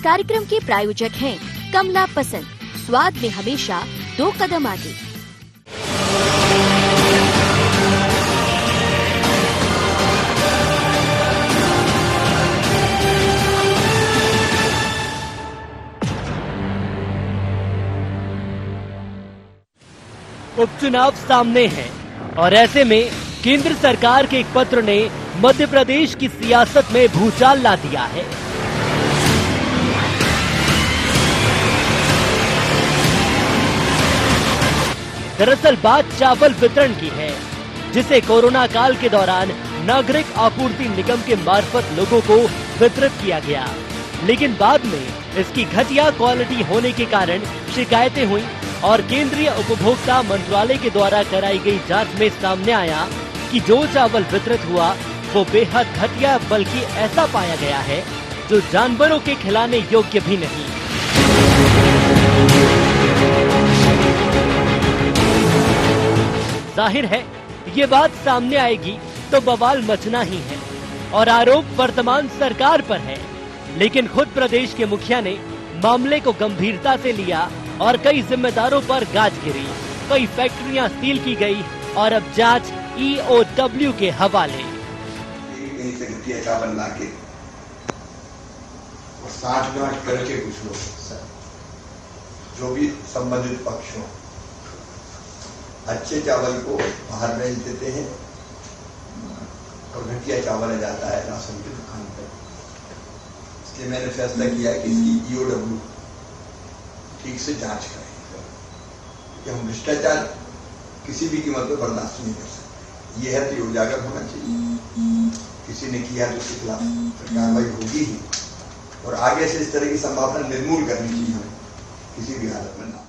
कार्यक्रम के प्रायोजक हैं कमला पसंद, स्वाद में हमेशा 2 कदम आगे। उपचुनाव सामने हैं और ऐसे में केंद्र सरकार के एक पत्र ने मध्य प्रदेश की सियासत में भूचाल ला दिया है। दरअसल बात चावल वितरण की है, जिसे कोरोना काल के दौरान नागरिक आपूर्ति निगम के मार्फत लोगों को वितरित किया गया, लेकिन बाद में इसकी घटिया क्वालिटी होने के कारण शिकायतें हुई और केंद्रीय उपभोक्ता मंत्रालय के द्वारा कराई गई जांच में सामने आया कि जो चावल वितरित हुआ वो बेहद घटिया, बल्कि ऐसा पाया गया है जो जानवरों के खिलाने योग्य भी नहीं। जाहिर है ये बात सामने आएगी तो बवाल मचना ही है और आरोप वर्तमान सरकार पर है, लेकिन खुद प्रदेश के मुखिया ने मामले को गंभीरता से लिया और कई जिम्मेदारों पर गाज गिरी, कई फैक्ट्रियां सील की गई और अब जांच EOW के हवाले। चावल ला के और 60 गांठ करके कुछ लोग जो भी संबंधित पक्ष हो अच्छे चावल को बाहर भेज देते हैं और घटिया चावल जाता है राशन की दुकान पर। इसलिए मैंने फैसला किया कि इसकी EOW ठीक से जांच करें कि हम भ्रष्टाचार किसी भी कीमत पर बर्दाश्त नहीं कर सकते। ये है तो उजागर होना चाहिए, किसी ने किया तो उसके खिलाफ कार्रवाई होगी ही और आगे से इस तरह की संभावना निर्मूल करनी चाहिए हमें किसी भी हालत में ना।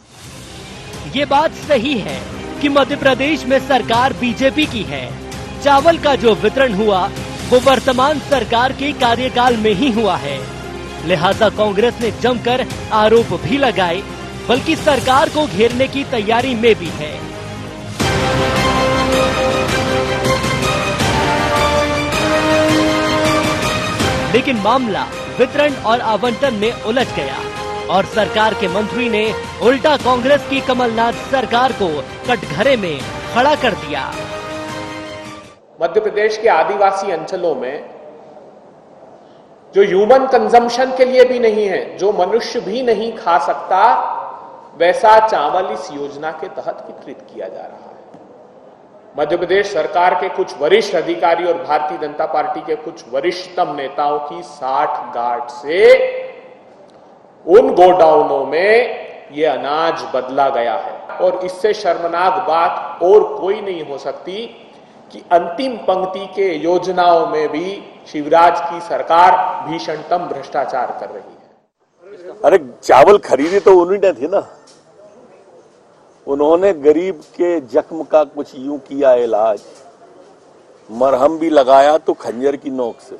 ये बात सही है कि मध्य प्रदेश में सरकार बीजेपी की है। चावल का जो वितरण हुआ वो वर्तमान सरकार के कार्यकाल में ही हुआ है, लिहाजा कांग्रेस ने जमकर आरोप भी लगाए, बल्कि सरकार को घेरने की तैयारी में भी है। लेकिन मामला वितरण और आवंटन में उलझ गया और सरकार के मंत्री ने उल्टा कांग्रेस की कमलनाथ सरकार को कटघरे में खड़ा कर दिया। मध्य प्रदेश के आदिवासी अंचलों में जो ह्यूमन कंजम्पशन के लिए भी नहीं है, जो मनुष्य भी नहीं खा सकता, वैसा चावल इस योजना के तहत वितरित किया जा रहा है। मध्य प्रदेश सरकार के कुछ वरिष्ठ अधिकारी और भारतीय जनता पार्टी के कुछ वरिष्ठतम नेताओं की 60 गांठ से उन गोडाउनों में ये अनाज बदला गया है और इससे शर्मनाक बात और कोई नहीं हो सकती कि अंतिम पंक्ति के योजनाओं में भी शिवराज की सरकार भीषणतम भ्रष्टाचार कर रही है। अरे चावल खरीदे तो उन्हीं ने थे ना, उन्होंने गरीब के जख्म का कुछ यूं किया इलाज, मरहम भी लगाया तो खंजर की नोक से।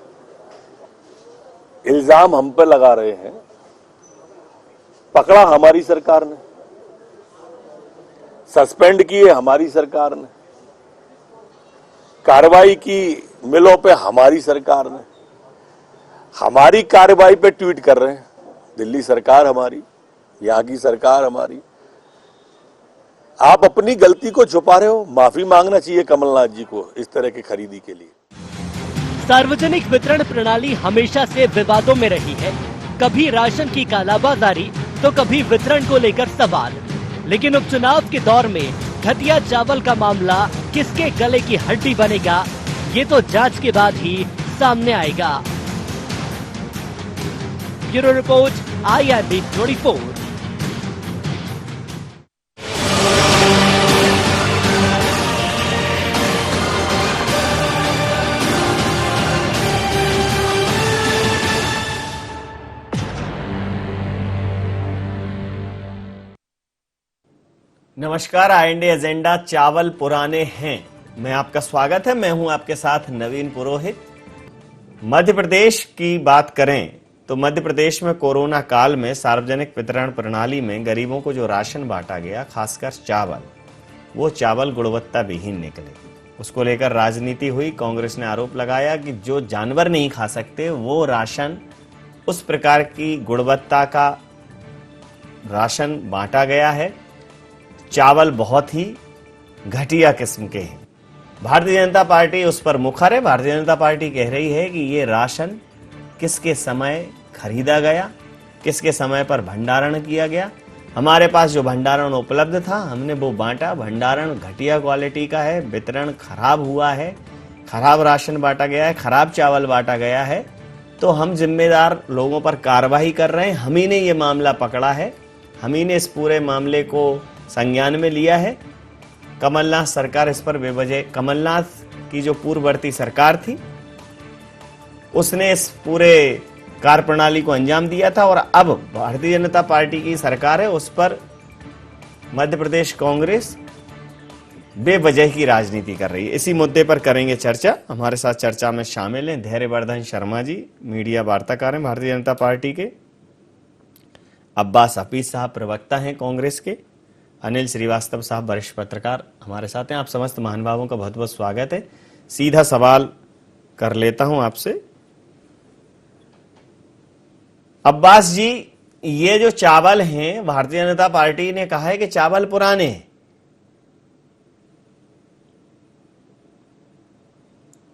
इल्जाम हम पे लगा रहे हैं, पकड़ा हमारी सरकार ने, सस्पेंड किए हमारी सरकार ने, कार्रवाई की मिलों पे हमारी सरकार ने, हमारी कार्रवाई पे ट्वीट कर रहे हैं। दिल्ली सरकार हमारी, यहां की सरकार हमारी। आप अपनी गलती को छुपा रहे हो, माफी मांगना चाहिए कमलनाथ जी को इस तरह की खरीदी के लिए। सार्वजनिक वितरण प्रणाली हमेशा से विवादों में रही है, कभी राशन की कालाबाजारी तो कभी वितरण को लेकर सवाल, लेकिन उपचुनाव के दौर में घटिया चावल का मामला किसके गले की हड्डी बनेगा, ये तो जांच के बाद ही सामने आएगा। Bureau report IRD 24। नमस्कार, IND एजेंडा चावल पुराने हैं मैं आपका स्वागत है। मैं हूं आपके साथ नवीन पुरोहित। मध्य प्रदेश की बात करें तो मध्य प्रदेश में कोरोना काल में सार्वजनिक वितरण प्रणाली में गरीबों को जो राशन बांटा गया, खासकर चावल, वो चावल गुणवत्ता विहीन निकले। उसको लेकर राजनीति हुई। कांग्रेस ने आरोप लगाया कि जो जानवर नहीं खा सकते वो राशन उस प्रकार की गुणवत्ता का राशन बांटा गया है। चावल बहुत ही घटिया किस्म के हैं। भारतीय जनता पार्टी उस पर मुखर है। भारतीय जनता पार्टी कह रही है कि ये राशन किसके समय खरीदा गया, किसके समय पर भंडारण किया गया। हमारे पास जो भंडारण उपलब्ध था हमने वो बांटा। भंडारण घटिया क्वालिटी का है, वितरण खराब हुआ है, खराब राशन बांटा गया है, खराब चावल बांटा गया है। तो हम जिम्मेदार लोगों पर कार्रवाई कर रहे हैं। हम ही ने ये मामला पकड़ा है, हम ही ने इस पूरे मामले को संज्ञान में लिया है। कमलनाथ सरकार इस पर बेवजह, कमलनाथ की जो पूर्ववर्ती सरकार थी उसने इस पूरे कार्यप्रणाली को अंजाम दिया था और अब भारतीय जनता पार्टी की सरकार है, उस पर मध्य प्रदेश कांग्रेस बेवजह की राजनीति कर रही है। इसी मुद्दे पर करेंगे चर्चा। हमारे साथ चर्चा में शामिल हैं धैर्यवर्धन शर्मा जी, मीडिया वार्ताकार हैं भारतीय जनता पार्टी के। अब्बास हफीज साहब प्रवक्ता हैं कांग्रेस के। अनिल श्रीवास्तव साहब वरिष्ठ पत्रकार हमारे साथ हैं। आप समस्त महानुभावों का बहुत बहुत स्वागत है। सीधा सवाल कर लेता हूं आपसे। अब्बास जी, ये जो चावल हैं, भारतीय जनता पार्टी ने कहा है कि चावल पुराने हैं।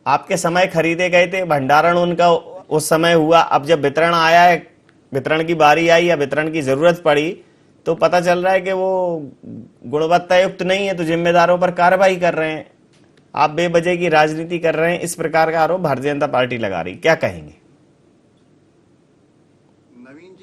आपके समय खरीदे गए थे, भंडारण उनका उस समय हुआ। अब जब वितरण आया है, वितरण की बारी आई या वितरण की जरूरत पड़ी, तो पता चल रहा है कि वो गुणवत्ता युक्त नहीं है, तो जिम्मेदारों पर कार्रवाई कर रहे हैं। आप बेवजह की राजनीति कर रहे हैं, इस प्रकार का आरोप भारतीय जनता पार्टी लगा रही। क्या कहेंगे?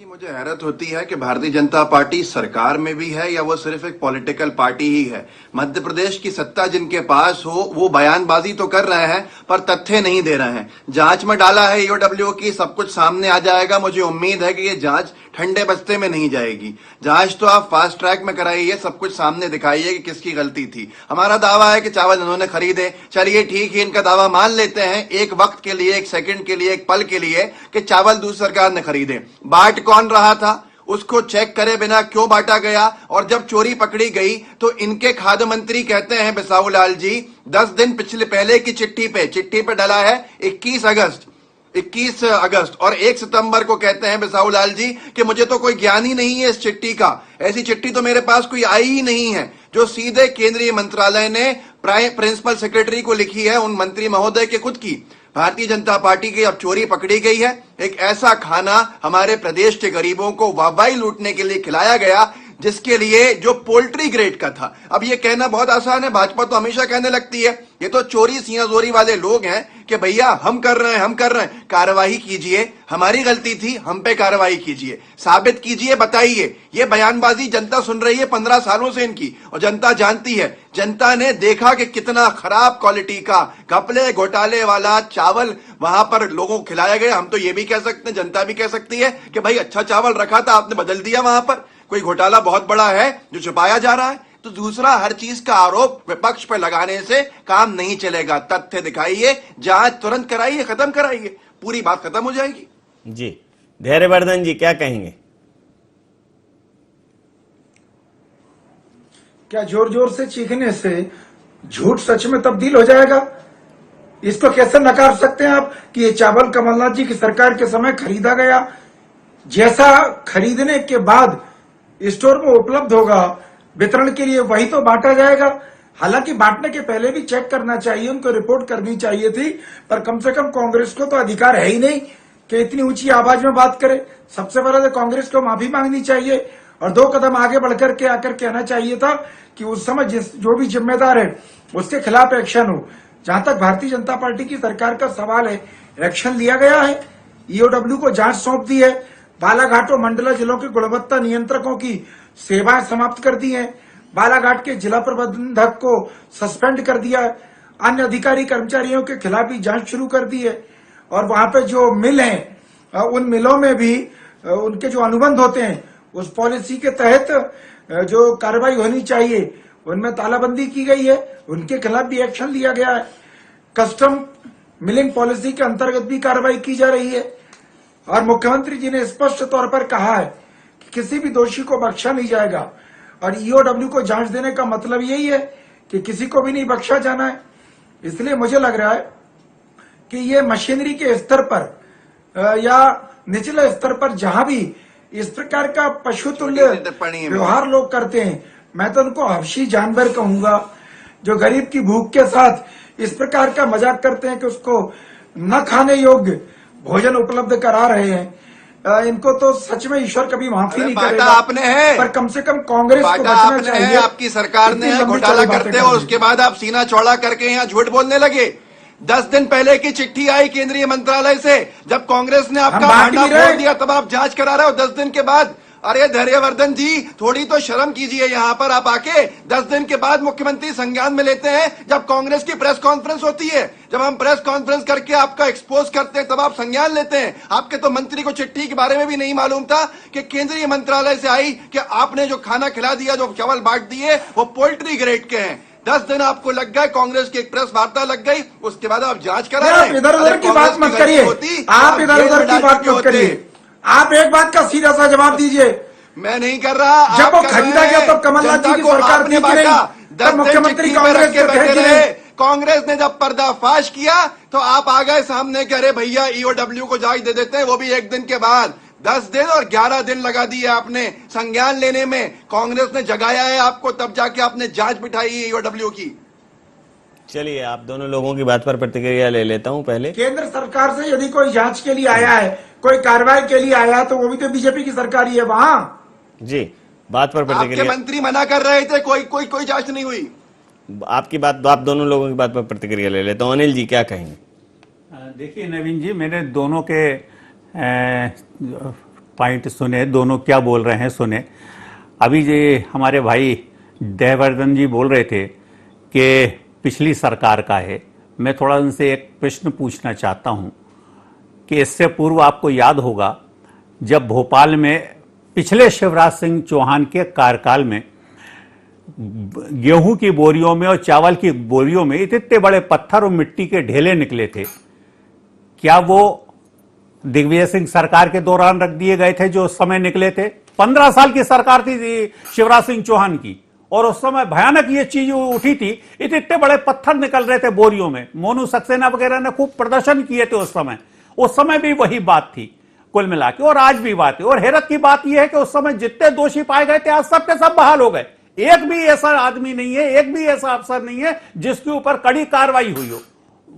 मुझे हैरत होती है कि भारतीय जनता पार्टी सरकार में भी है या वो सिर्फ एक पॉलिटिकल पार्टी ही है। मध्य प्रदेश की सत्ता जिनके पास हो वो बयानबाजी तो कर रहे हैं पर तथ्य नहीं दे रहे हैं। जांच में डाला है ईओडब्ल्यू की, सब कुछ सामने आ जाएगा। मुझे उम्मीद है कि ये जांच ठंडे बस्ते में नहीं जाएगी। जांच तो आप फास्ट ट्रैक में कराइए, सब कुछ सामने दिखाइए कि किसकी गलती थी। हमारा दावा है कि चावल इन्होंने खरीदे। चलिए ठीक है, इनका दावा मान लेते हैं एक वक्त के लिए, एक सेकंड के लिए, एक पल के लिए कि चावल दूसरी सरकार ने खरीदे। बाट कौन रहा था उसको चेक करे बिना क्यों बांटा गया? और जब चोरी पकड़ी गई तो इनके खाद्य मंत्री कहते हैं बिसाहू लाल जी 10 दिन पिछले पहले की चिट्ठी पे डला है 21 अगस्त और 1 सितंबर को कहते हैं बिसाहू लाल जी कि मुझे तो कोई ज्ञान ही नहीं है इस चिट्ठी का। ऐसी चिट्ठी तो मेरे पास कोई आई ही नहीं है जो सीधे केंद्रीय मंत्रालय ने प्रिंसिपल सेक्रेटरी को लिखी है, उन मंत्री महोदय के खुद की। भारतीय जनता पार्टी की अब चोरी पकड़ी गई है। एक ऐसा खाना हमारे प्रदेश के गरीबों को वाहवाही लूटने के लिए खिलाया गया जिसके लिए जो पोल्ट्री ग्रेड का था। अब ये कहना बहुत आसान है, भाजपा तो हमेशा कहने लगती है ये तो चोरी सियाजोरी वाले लोग हैं कि भैया हम कर रहे हैं। कार्रवाई कीजिए, हमारी गलती थी, हम पे कार्रवाई कीजिए, साबित कीजिए, बताइए। ये बयानबाजी जनता सुन रही है 15 सालों से इनकी, और जनता जानती है। जनता ने देखा कि कितना खराब क्वालिटी का घपले घोटाले वाला चावल वहां पर लोगों को खिलाया गया। हम तो ये भी कह सकते हैं, जनता भी कह सकती है कि भाई अच्छा चावल रखा था, आपने बदल दिया। वहां पर कोई घोटाला बहुत बड़ा है जो छुपाया जा रहा है। तो दूसरा, हर चीज का आरोप विपक्ष पर लगाने से काम नहीं चलेगा। तथ्य दिखाइए, जांच तुरंत कराइए, खत्म कराइए, पूरी बात खत्म हो जाएगी। जी धैर्यवर्धन जी, क्या कहेंगे? क्या जोर जोर से चीखने से झूठ सच में तब्दील हो जाएगा? इसको कैसे नकार सकते हैं आप कि ये चावल कमलनाथ जी की सरकार के समय खरीदा गया, जैसा खरीदने के बाद स्टोर में उपलब्ध होगा वितरण के लिए वही तो बांटा जाएगा। हालांकि बांटने के पहले भी चेक करना चाहिए, उनको रिपोर्ट करनी चाहिए थी, पर कम से कम कांग्रेस को तो अधिकार है ही नहीं कि इतनी ऊंची आवाज में बात करे। सबसे पहले तो कांग्रेस को माफी मांगनी चाहिए और 2 कदम आगे बढ़कर के आकर कहना चाहिए था कि उस समय जो भी जिम्मेदार है उसके खिलाफ एक्शन हो। जहां तक भारतीय जनता पार्टी की सरकार का सवाल है, एक्शन लिया गया है, ईओडब्ल्यू को जांच सौंप दी है, बालाघाट और मंडला जिलों के गुणवत्ता नियंत्रकों की सेवाएं समाप्त कर दी हैं, बालाघाट के जिला प्रबंधक को सस्पेंड कर दिया है, अन्य अधिकारी कर्मचारियों के खिलाफ भी जांच शुरू कर दी है। और वहां पे जो मिल हैं उन मिलों में भी उनके जो अनुबंध होते हैं उस पॉलिसी के तहत जो कार्रवाई होनी चाहिए उनमें तालाबंदी की गई है, उनके खिलाफ भी एक्शन लिया गया है। कस्टम मिलिंग पॉलिसी के अंतर्गत भी कार्रवाई की जा रही है और मुख्यमंत्री जी ने स्पष्ट तौर पर कहा है कि किसी भी दोषी को बख्शा नहीं जाएगा। और ईओडब्ल्यू को जांच देने का मतलब यही है कि किसी को भी नहीं बख्शा जाना है। इसलिए मुझे लग रहा है कि ये मशीनरी के स्तर पर या निचले स्तर पर जहां भी इस प्रकार का पशुतुल्य व्यवहार लोग करते हैं, मैं तो उनको हबशी जानवर कहूंगा। जो गरीब की भूख के साथ इस प्रकार का मजाक करते हैं कि उसको न खाने योग्य भोजन उपलब्ध करा रहे हैं, इनको तो सच में ईश्वर कभी माफी नहीं करेगा। आपने है, पर कम से कम कांग्रेस को बचना चाहिए। आपकी सरकार ने घोटाला करते हो, उसके बाद आप सीना चौड़ा करके यहाँ झूठ बोलने लगे। 10 दिन पहले की चिट्ठी आई केंद्रीय मंत्रालय से, जब कांग्रेस ने आपका भांडा फोड़ दिया तब आप जांच करा रहे हो 10 दिन के बाद। अरे धैर्यवर्धन जी, थोड़ी तो शर्म कीजिए। यहाँ पर आप आके 10 दिन के बाद मुख्यमंत्री संज्ञान में लेते हैं, जब कांग्रेस की प्रेस कॉन्फ्रेंस होती है। जब हम प्रेस कॉन्फ्रेंस करके आपका एक्सपोज करते हैं तब आप संज्ञान लेते हैं। आपके तो मंत्री को चिट्ठी के बारे में भी नहीं मालूम था कि केंद्रीय मंत्रालय से आई कि आपने जो खाना खिला दिया, जो चावल बांट दिए, वो पोल्ट्री ग्रेड के हैं। 10 दिन आपको लग गए, कांग्रेस की एक प्रेस वार्ता लग गई, उसके बाद आप जांच करा रहे हैं। इधर उधर की बात मत करिए, आप इधर उधर की बात मत करिए। आप एक बात का सीधा सा जवाब दीजिए। मैं नहीं कर रहा। जब वो खरीदा गया तब कमलनाथ जी की सरकार थी कि नहीं? तब मुख्यमंत्री कांग्रेस के थे कि नहीं? कांग्रेस ने जब पर्दाफाश किया तो आप आ गए सामने कि अरे भैया ईओडब्ल्यू को जांच दे देते हैं, वो भी 1 दिन के बाद। 10 दिन और 11 दिन लगा दिए आपने संज्ञान लेने में। कांग्रेस ने जगाया है आपको, तब जाके आपने जांच बिठाई है ईओडब्ल्यू की। चलिए, आप दोनों लोगों की बात पर प्रतिक्रिया ले लेता हूं। पहले केंद्र सरकार से यदि कोई जांच के लिए आया है, कोई कार्रवाई के लिए आया है, तो वो भी तो बीजेपी की सरकार ही है वहां। जी, बात पर प्रतिक्रिया। आपके मंत्री मना कर रहे थे, कोई जांच नहीं हुई। आपकी बात, आप दोनों लोगों की बात पर प्रतिक्रिया ले लेता हूं। अनिल जी, क्या कहेंगे? देखिए नवीन जी, मैंने दोनों के पॉइंट सुने, दोनों क्या बोल रहे हैं सुने। अभी ये हमारे भाई देवर्धन जी बोल रहे थे कि पिछली सरकार का है। मैं थोड़ा उनसे एक प्रश्न पूछना चाहता हूं कि इससे पूर्व आपको याद होगा जब भोपाल में पिछले शिवराज सिंह चौहान के कार्यकाल में गेहूं की बोरियों में और चावल की बोरियों में इतने बड़े पत्थर और मिट्टी के ढेले निकले थे, क्या वो दिग्विजय सिंह सरकार के दौरान रख दिए गए थे जो उस समय निकले थे? 15 साल की सरकार थी शिवराज सिंह चौहान की, और उस समय भयानक ये चीज उठी थी। इतने बड़े पत्थर निकल रहे थे बोरियों में। मोनू सक्सेना वगैरह ने खूब प्रदर्शन किए थे उस समय भी वही बात थी कुल मिला के, और आज भी बात है। और हैरत की बात यह है कि उस समय जितने दोषी पाए गए थे आज सब के सब बहाल हो गए। एक भी ऐसा आदमी नहीं है, एक भी ऐसा अफसर नहीं है जिसके ऊपर कड़ी कार्रवाई हुई हो।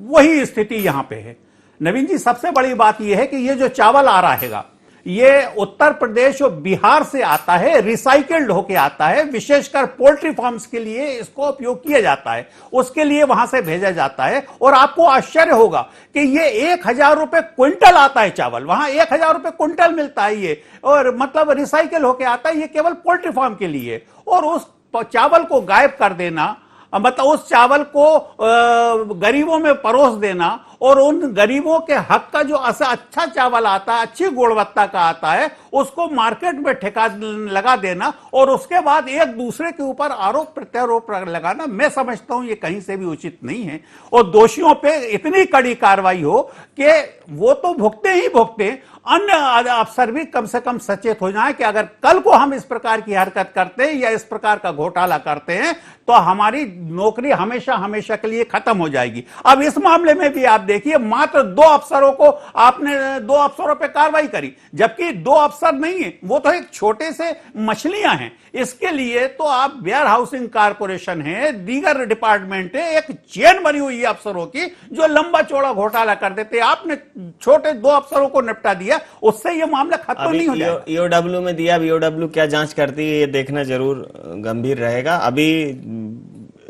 वही स्थिति यहां पे है। नवीन जी, सबसे बड़ी बात यह है कि ये जो चावल आ रहा है ये उत्तर प्रदेश और बिहार से आता है, रिसाइकल्ड होके आता है। विशेषकर पोल्ट्री फार्म्स के लिए इसको उपयोग किया जाता है, उसके लिए वहां से भेजा जाता है। और आपको आश्चर्य होगा कि ये 1000 रुपए क्विंटल आता है चावल, वहां 1000 रुपए क्विंटल मिलता है ये, और मतलब रिसाइकल होके आता है। ये केवल पोल्ट्री फार्म के लिए। और उस चावल को गायब कर देना, मतलब उस चावल को गरीबों में परोस देना, और उन गरीबों के हक का जो अच्छा चावल आता है, अच्छी गुणवत्ता का आता है, उसको मार्केट में ठेका लगा देना, और उसके बाद एक दूसरे के ऊपर आरोप प्रत्यारोप लगाना, मैं समझता हूं ये कहीं से भी उचित नहीं है। और दोषियों पे इतनी कड़ी कार्रवाई हो कि वो तो भुगते ही भुगते, अन्य अफसर भी कम से कम सचेत हो जाएं कि अगर कल को हम इस प्रकार की हरकत करते हैं या इस प्रकार का घोटाला करते हैं तो हमारी नौकरी हमेशा हमेशा के लिए खत्म हो जाएगी। अब इस मामले में भी आप देखिए, मात्र 2 अफसरों को आपने 2 अफसरों पे कार्रवाई करी, जबकि 2 अफसर नहीं है, वो तो एक छोटे से मछलियां हैं। इसके लिए तो आप वेयर हाउसिंग कारपोरेशन है, दीगर डिपार्टमेंट है, एक चेन बनी हुई है अफसरों की जो लंबा चौड़ा घोटाला कर देते। आपने छोटे 2 अफसरों को निपटा दिया, उससे ये मामला खत्म नहीं हो जाएगा। ईओडब्ल्यू में दिया, ईओडब्ल्यू क्या जांच करती है ये देखना जरूर गंभीर रहेगा। अभी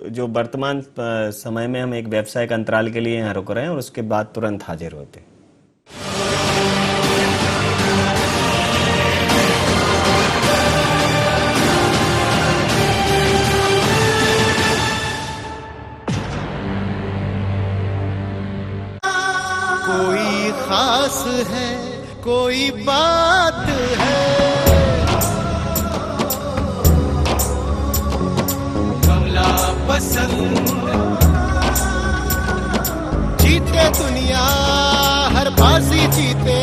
जो वर्तमान समय में हम एक व्यावसायिक अंतराल के लिए यहाँ रुक रहे हैं और उसके बाद तुरंत हाजिर होते हैं। कोई खास है, कोई बात है, कमला पसंद। जीते दुनिया हर बाजी जीते,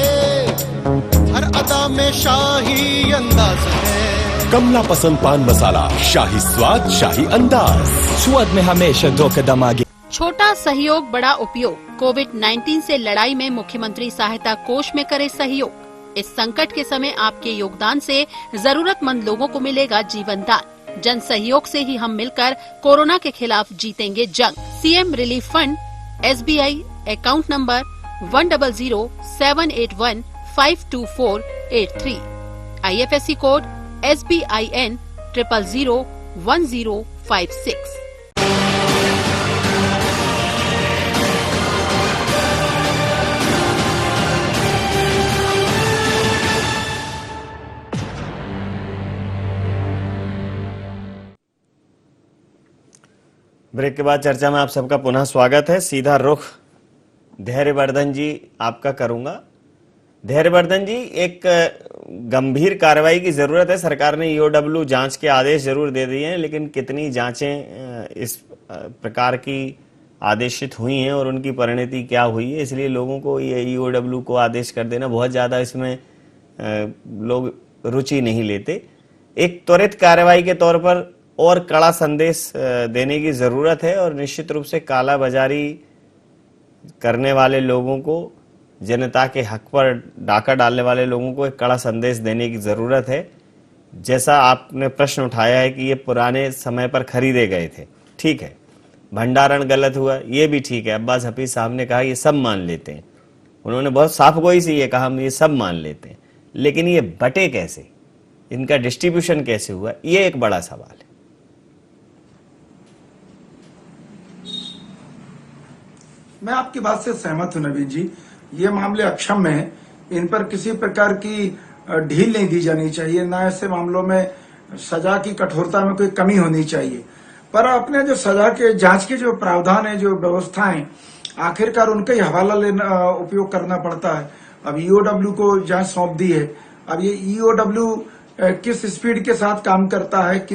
हर अदा में शाही अंदाज है। कमला पसंद पान मसाला, शाही स्वाद, शाही अंदाज, स्वाद में हमेशा 2 कदम आगे। छोटा सहयोग बड़ा उपयोग। कोविड-19 से लड़ाई में मुख्यमंत्री सहायता कोष में करे सहयोग। इस संकट के समय आपके योगदान से जरूरतमंद लोगों को मिलेगा जीवन दान। जन सहयोग से ही हम मिलकर कोरोना के खिलाफ जीतेंगे जंग। CM relief fund, SBI account number 10078152483, IFSC code SBIN 0001056। Break के बाद चर्चा में आप सबका पुनः स्वागत है। सीधा रुख धैर्यवर्धन जी आपका करूंगा। धैर्यवर्धन जी, एक गंभीर कार्रवाई की जरूरत है। सरकार ने EOW जांच के आदेश जरूर दे दिए हैं, लेकिन कितनी जांचें इस प्रकार की आदेशित हुई हैं और उनकी परिणति क्या हुई है, इसलिए लोगों को ये EOW को आदेश कर देना बहुत ज्यादा इसमें लोग रुचि नहीं लेते। एक त्वरित कार्रवाई के तौर पर और कड़ा संदेश देने की जरूरत है और निश्चित रूप से कालाबाजारी करने वाले लोगों को, जनता के हक पर डाका डालने वाले लोगों को एक कड़ा संदेश देने की जरूरत है। जैसा आपने प्रश्न उठाया है कि ये पुराने समय पर खरीदे गए थे, ठीक है, भंडारण गलत हुआ, ये भी ठीक है। अब्बास हफीज साहब ने कहा ये सब मान लेते हैं, उन्होंने बहुत साफ गोई से ये कहा हम ये सब मान लेते हैं, लेकिन ये बटे कैसे, इनका डिस्ट्रीब्यूशन कैसे हुआ, ये एक बड़ा सवाल है। मैं आपकी बात से सहमत हूं नवीन जी। ये मामले अक्षम हैं, इन पर किसी प्रकार की ढील नहीं दी जानी चाहिए, ना ऐसे मामलों में सजा की कठोरता में कोई कमी होनी चाहिए। पर अपने जो सजा के जांच के जो प्रावधान है, जो व्यवस्थाएं, आखिरकार उनका ही हवाला लेना उपयोग करना पड़ता है। अब EOW को जांच सौंप दी है, अब ये EOW किस स्पीड के साथ काम करता है,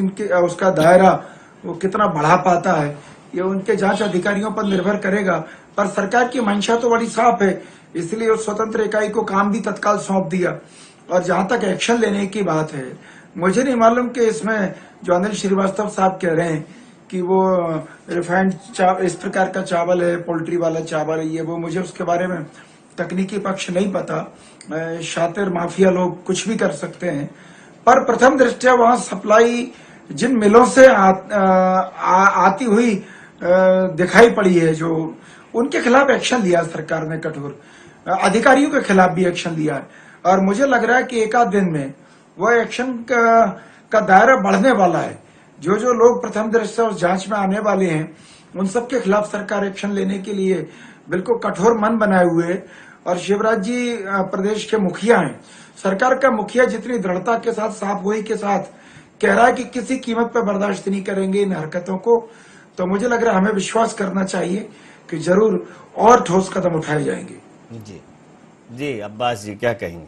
उसका दायरा वो कितना बढ़ा पाता है, ये उनके जांच अधिकारियों पर निर्भर करेगा। पर सरकार की मंशा तो बड़ी साफ है, इसलिए उस स्वतंत्र इकाई को काम भी तत्काल सौंप दिया। और जहां तक एक्शन लेने की बात है, मुझे नहीं मालूम कि इसमें जो अनिल श्रीवास्तव साहब कह रहे हैं कि वो रिफाइंड इस प्रकार का चावल है, पोल्ट्री वाला चावल है, ये वो, मुझे उसके बारे में तकनीकी पक्ष नहीं पता। शातिर माफिया लोग कुछ भी कर सकते हैं, पर प्रथम दृष्टया वहां सप्लाई जिन मिलों से आती हुई दिखाई पड़ी है, जो उनके खिलाफ एक्शन लिया सरकार ने, कठोर अधिकारियों के खिलाफ भी एक्शन लिया है। और मुझे लग रहा है कि एक आध दिन में वो एक्शन का दायरा बढ़ने वाला है। जो जो लोग प्रथम दृष्टया उस जांच में आने वाले हैं, उन सबके खिलाफ सरकार एक्शन लेने के लिए बिल्कुल कठोर मन बनाए हुए है। और शिवराज जी प्रदेश के मुखिया हैं, सरकार का मुखिया जितनी दृढ़ता के साथ, साफ गोई के साथ कह रहा है कि किसी कीमत पर बर्दाश्त नहीं करेंगे इन हरकतों को, तो मुझे लग रहा है हमें विश्वास करना चाहिए कि जरूर और ठोस कदम उठाए जाएंगे। जी जी, अब्बास जी क्या कहेंगे?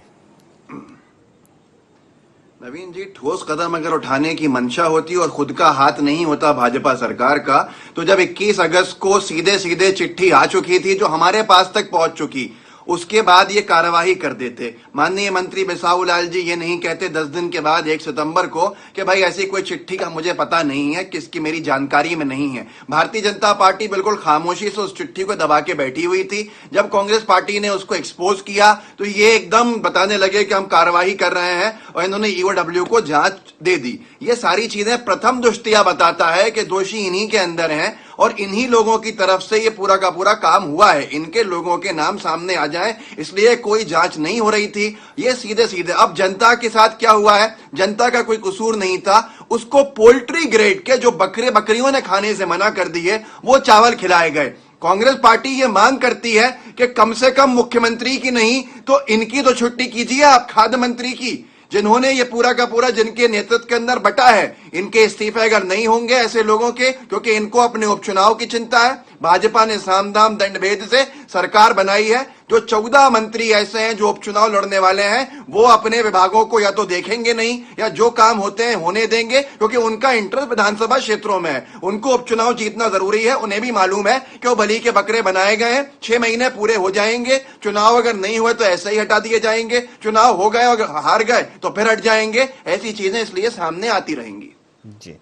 नवीन जी, ठोस कदम अगर उठाने की मंशा होती और खुद का हाथ नहीं होता भाजपा सरकार का, तो जब 21 अगस्त को सीधे सीधे चिट्ठी आ चुकी थी जो हमारे पास तक पहुंच चुकी, उसके बाद ये कार्यवाही कर देते। माननीय मंत्री बिसाहू लाल जी ये नहीं कहते 10 दिन के बाद 1 सितंबर को कि भाई ऐसी कोई चिट्ठी का मुझे पता नहीं है, किसकी मेरी जानकारी में नहीं है। भारतीय जनता पार्टी बिल्कुल खामोशी से उस चिट्ठी को दबा के बैठी हुई थी। जब कांग्रेस पार्टी ने उसको एक्सपोज किया तो ये एकदम बताने लगे कि हम कार्यवाही कर रहे हैं और इन्होंने EOW को जांच दे दी। ये सारी चीजें प्रथम दृष्टया बताता है कि दोषी इन्हीं के अंदर हैं और इन्हीं लोगों की तरफ से ये पूरा का पूरा काम हुआ है। इनके लोगों के नाम सामने आ जाए, इसलिए कोई जांच नहीं हो रही थी। ये सीधे सीधे अब जनता के साथ क्या हुआ है, जनता का कोई कसूर नहीं था, उसको पोल्ट्री ग्रेड के जो बकरियों ने खाने से मना कर दिए वो चावल खिलाए गए। कांग्रेस पार्टी ये मांग करती है कि कम से कम मुख्यमंत्री की नहीं तो इनकी तो छुट्टी कीजिए आप, खाद्य मंत्री की, जिन्होंने ये पूरा का पूरा जिनके नेतृत्व के अंदर बटा है, इनके इस्तीफे अगर नहीं होंगे ऐसे लोगों के, क्योंकि इनको अपने उपचुनाव की चिंता है। भाजपा ने साम दाम दंड भेद से सरकार बनाई है। जो 14 मंत्री ऐसे हैं जो उपचुनाव लड़ने वाले हैं, वो अपने विभागों को या तो देखेंगे नहीं या जो काम होते हैं होने देंगे, क्योंकि उनका इंटरेस्ट विधानसभा क्षेत्रों में है। उनको उपचुनाव जीतना जरूरी है। उन्हें भी मालूम है कि वो बली के बकरे बनाए गए हैं, 6 महीने पूरे हो जाएंगे, चुनाव अगर नहीं हुए तो ऐसे ही हटा दिए जाएंगे, चुनाव हो गए अगर हार गए तो फिर हट जाएंगे। ऐसी चीजें इसलिए सामने आती रहेंगी। जी,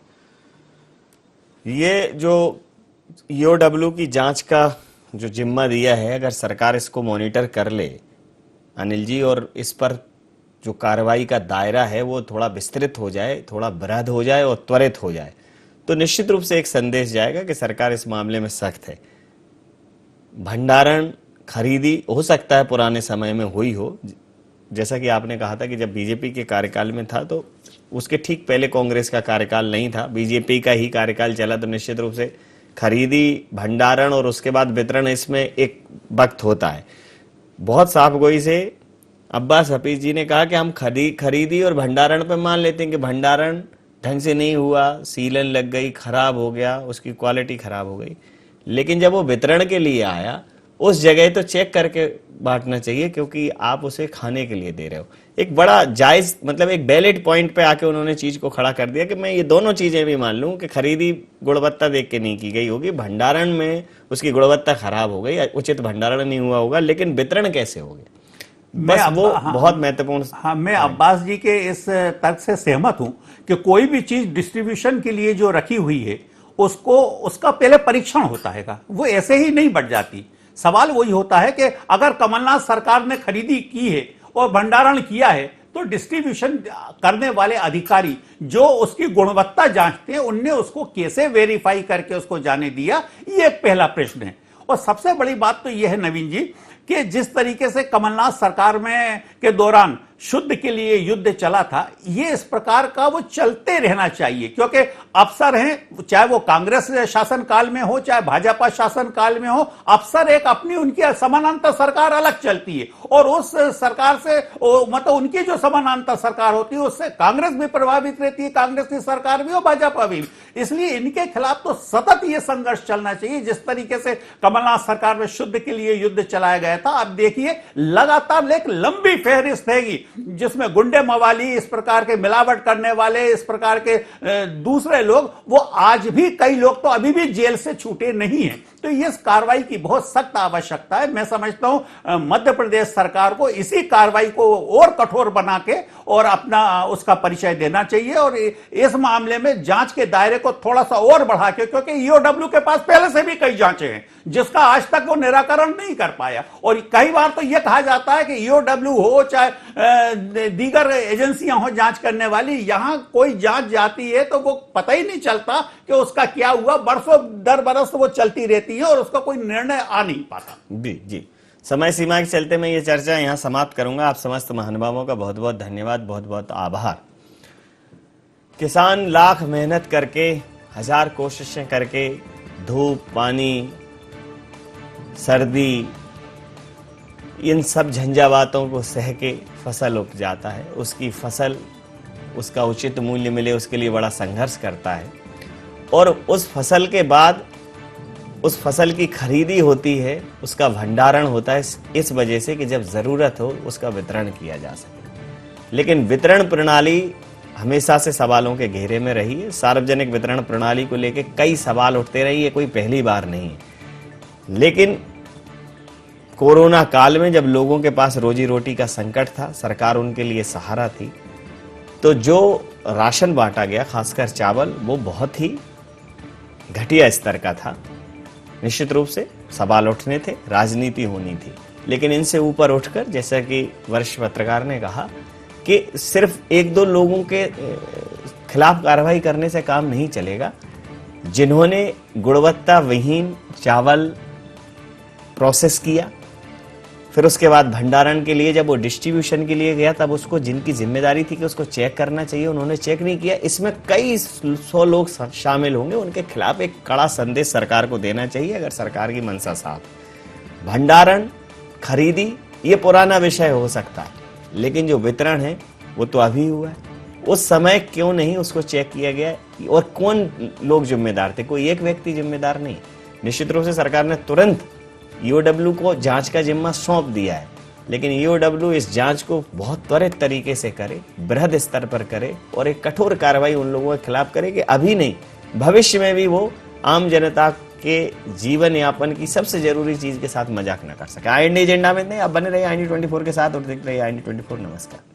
ये जो EOW की जांच का जो जिम्मा दिया है, अगर सरकार इसको मॉनिटर कर ले अनिल जी और इस पर जो कार्रवाई का दायरा है वो थोड़ा विस्तृत हो जाए, थोड़ा बृहद हो जाए और त्वरित हो जाए, तो निश्चित रूप से एक संदेश जाएगा कि सरकार इस मामले में सख्त है। भंडारण खरीदी हो सकता है पुराने समय में हुई हो, जैसा कि आपने कहा था कि जब बीजेपी के कार्यकाल में था तो उसके ठीक पहले कांग्रेस का कार्यकाल नहीं था, बीजेपी का ही कार्यकाल चला, तो निश्चित रूप से खरीदी, भंडारण और उसके बाद वितरण, इसमें एक वक्त होता है। बहुत साफ गोई से अब्बास हफीज जी ने कहा कि हम खरीदी और भंडारण पे मान लेते हैं कि भंडारण ढंग से नहीं हुआ, सीलन लग गई, खराब हो गया, उसकी क्वालिटी खराब हो गई, लेकिन जब वो वितरण के लिए आया उस जगह तो चेक करके बांटना चाहिए, क्योंकि आप उसे खाने के लिए दे रहे हो। एक बड़ा जायज, मतलब एक वैलिड पॉइंट पे आके उन्होंने चीज को खड़ा कर दिया कि मैं ये दोनों चीजें भी मान लूं कि खरीदी गुणवत्ता देख के नहीं की गई होगी, भंडारण में उसकी गुणवत्ता खराब हो गई, उचित भंडारण नहीं हुआ होगा, लेकिन वितरण कैसे हो गया, बस वो बहुत महत्वपूर्ण। हाँ, मैं अब्बास जी के इस तर्क से सहमत हूं कि कोई भी चीज डिस्ट्रीब्यूशन के लिए जो रखी हुई है उसका पहले परीक्षण होता है, वो ऐसे ही नहीं बढ़ जाती। सवाल वही होता है कि अगर कमलनाथ सरकार ने खरीदी की है और भंडारण किया है तो डिस्ट्रीब्यूशन करने वाले अधिकारी जो उसकी गुणवत्ता जांचते हैं उनने उसको कैसे वेरीफाई करके उसको जाने दिया, ये एक पहला प्रश्न है। और सबसे बड़ी बात तो यह है नवीन जी कि जिस तरीके से कमलनाथ सरकार में के दौरान शुद्ध के लिए युद्ध चला था, ये इस प्रकार का वो चलते रहना चाहिए, क्योंकि अफसर हैं, चाहे वो कांग्रेस शासन काल में हो चाहे भाजपा शासन काल में हो, अफसर एक अपनी उनकी समानांतर सरकार अलग चलती है और उस सरकार से मतलब उनकी जो समानांतर सरकार होती है उससे कांग्रेस भी प्रभावित रहती है, कांग्रेस की सरकार भी और भाजपा भी। इसलिए इनके खिलाफ तो सतत ये संघर्ष चलना चाहिए। जिस तरीके से कमलनाथ सरकार में शुद्ध के लिए युद्ध चलाया गया था, अब देखिए लगातार एक लंबी फहरिस्त हैगी जिसमें गुंडे मवाली, इस प्रकार के मिलावट करने वाले, इस प्रकार के दूसरे लोग, वो आज भी कई लोग तो अभी भी जेल से छूटे नहीं हैं। तो इस कार्रवाई की बहुत सख्त आवश्यकता है। मैं समझता हूं मध्य प्रदेश सरकार को इसी कार्रवाई को और कठोर बना के और अपना उसका परिचय देना चाहिए और इस मामले में जांच के दायरे को थोड़ा सा और बढ़ा के, क्योंकि ईओडब्ल्यू के पास पहले से भी कई जांचें हैं जिसका आज तक वो निराकरण नहीं कर पाया। और कई बार तो यह कहा जाता है कि ईओडब्ल्यू हो चाहे दीगर एजेंसियां हो जांच करने वाली, यहां कोई जांच जाती है तो वो पता ही नहीं चलता कि उसका क्या हुआ, बरसों दर बरस वो चलती रहती है और उसका कोई निर्णय आ नहीं पाता। जी, समय सीमा के चलते मैं ये चर्चा यहां समाप्त करूंगा। आप समस्त महानुभावों का बहुत बहुत धन्यवाद, बहुत बहुत आभार। किसान लाख मेहनत करके, हजार कोशिशें करके, धूप, पानी, सर्दी, इन सब झंझावातों को सह के फसल उपजाता है। उसकी फसल, उसका उचित मूल्य मिले उसके लिए बड़ा संघर्ष करता है और उस फसल के बाद उस फसल की खरीदी होती है, उसका भंडारण होता है इस वजह से कि जब जरूरत हो उसका वितरण किया जा सके। लेकिन वितरण प्रणाली हमेशा से सवालों के घेरे में रही है। सार्वजनिक वितरण प्रणाली को लेकर कई सवाल उठते रही है, कोई पहली बार नहीं है। लेकिन कोरोना काल में जब लोगों के पास रोजी रोटी का संकट था, सरकार उनके लिए सहारा थी, तो जो राशन बांटा गया, खासकर चावल, वो बहुत ही घटिया स्तर का था। निश्चित रूप से सवाल उठने थे, राजनीति होनी थी, लेकिन इनसे ऊपर उठकर, जैसा कि वरिष्ठ पत्रकार ने कहा, कि सिर्फ एक दो लोगों के खिलाफ कार्रवाई करने से काम नहीं चलेगा। जिन्होंने गुणवत्ता विहीन चावल प्रोसेस किया, फिर उसके बाद भंडारण के लिए जब वो डिस्ट्रीब्यूशन के लिए गया, तब उसको, जिनकी जिम्मेदारी थी कि उसको चेक करना चाहिए, उन्होंने चेक नहीं किया। इसमें कई 100 लोग शामिल होंगे, उनके खिलाफ एक कड़ा संदेश सरकार को देना चाहिए अगर सरकार की मंशा साफ। भंडारण, खरीदी, ये पुराना विषय हो सकता है, लेकिन जो वितरण है वो तो अभी हुआ है। उस समय क्यों नहीं उसको चेक किया गया और कौन लोग जिम्मेदार थे? कोई एक व्यक्ति जिम्मेदार नहीं। निश्चित रूप से सरकार ने तुरंत ईओडब्ल्यू को जांच का जिम्मा सौंप दिया है, लेकिन ईओडब्ल्यू इस जांच को बहुत त्वरित तरीके से करे, बृहद स्तर पर करे और एक कठोर कार्रवाई उन लोगों के खिलाफ करे कि अभी नहीं, भविष्य में भी वो आम जनता के जीवन यापन की सबसे जरूरी चीज के साथ मजाक न कर सके। IND एजेंडा में नहीं, आप बने रहिए IND 24 के साथ और देखते रहिए IND 24। नमस्कार।